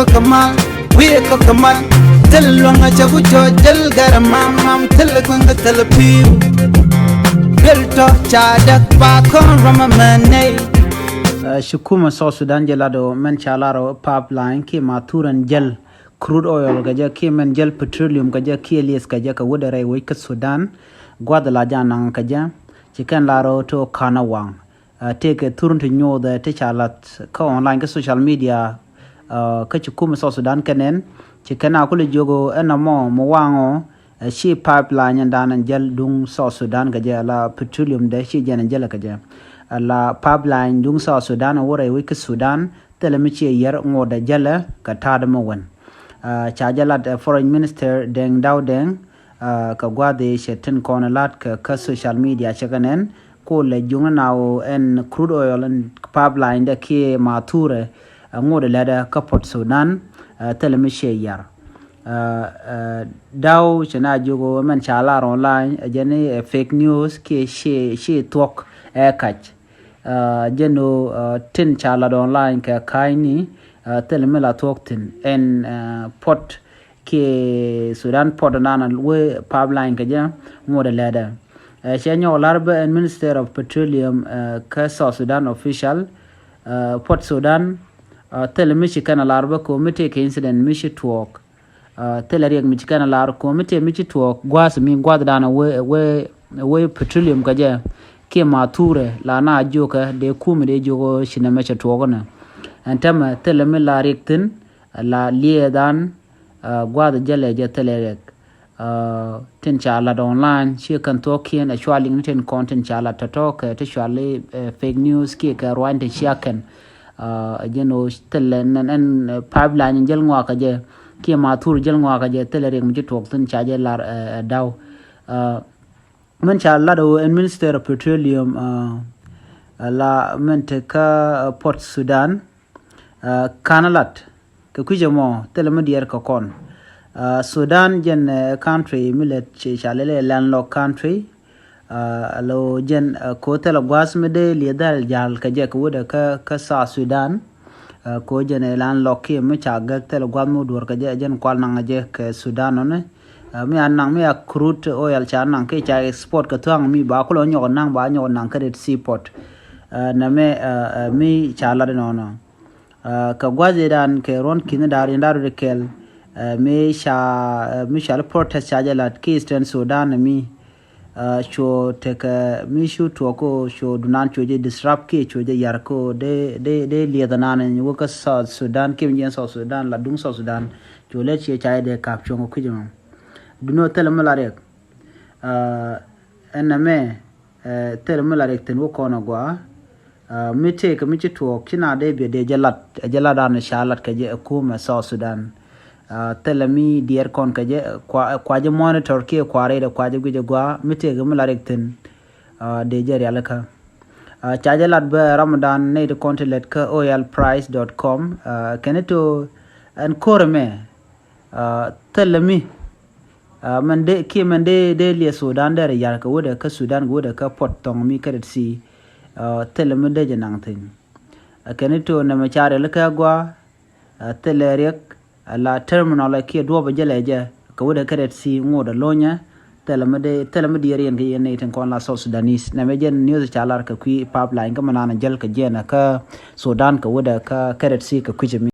kamal we kamal telwanga chabu cho jal garamam mam telkwanga telpiu belto chadak ba kon ramamane shukuma South Sudan jelado men chalaro pipeline ki maturan jel crude oil gaja ki men jel petroleum gaja ki elias gaja ka wodare we ka Sudan gwadala janang gaja chikan laro to kanawang take turun to nyo the te chalat ka online ka social media ka shukuma South Sudan kanen chikana kule jogo enamo mo wango shi pipeline ndanan jel dung South Sudan gaja la petroleum de shi jana jel gaja la pipeline dung South Sudan wore we ka Sudan telemichi yer ngoda jela ka tadama wan chajalat foreign minister Deng Dau Deng ka gwade shetin konalat ka social media chaganen ko le junga nawo en crude oil and pipeline de ke mature ngoda leda ka Port Sudan telemichi yer daw chana jogo men chala online jene fake news ke she talk kach jeno tin chala online ka kaini telemela talktin en port ke Sudan port nana we pipeline ka ja ngode leda shenyo larba and Minister of Petroleum ka South Sudan official Port Sudan telemichi kana larba committee ke incident mishi talk teleriak michikana lar committee michi talk gwas mi gwadana we petroleum ka ja ke mature la na joka de kum de jogo shinama cha togona antama teleme la rektin la liedan gwad jale je telerek tin chala online she kan token actually tin content chala talk to actually fake news ke ka rwande shaken jeno telen en pipeline jel ngwa ka je ke mature jel ngwa ka je telerek mi talk tin chaje lar daw man cha lado and Minister of Petroleum la menteka Port Sudan kanalat ka kujamo telemedier ka kon Sudan jen country millet chalele landlocked country lo jen ko tele gwasmede liadal jal ka je ko da ka South Sudan ko jen landlocked ke me cha ga tele gwammo dur ka je jen kwal nanga je ka Sudan one mi anang mi crude oil cha nang ke cha export ka twang mi ba ko nyo nang ba nyo nang ka seaport na me mi cha la no no ka gwaze dan ke ron kin dar indar de kel mi sha protest cha la ke Eastern Sudan mi show te ka mi shu to ko show dunan choje disrupt ke choje yar ko de liadana ne wo ka South Sudan ke mi South Sudan la dung South Sudan chole che cha de kap chongo kujum duno telemelarek ename telemelarek ten wo kono gwa mite ka michi to kina de be de jalada na shalat ka je kuma South Sudan telemi dier kon ka je kwa je monitor ke kware da kwa je guje gwa mite ga melarek ten de je alaka chajalat be Ramadan ne de kontelet ka oilprice.com keneto en korme telemi mande ki mande de li Sudan der yar ka woda ka Sudan woda ka Port tong mi ka si teleme de janang tin kenito na ma chare la ka gwa telerek la terminal ki do ba jeleje ka woda ka si ngoda lonya teleme de yen ga yen tin kon la South Sudanese na me jen news chalar ka kui pipeline ka manana jel ka jena ka Sudan ka woda ka si ka kujemi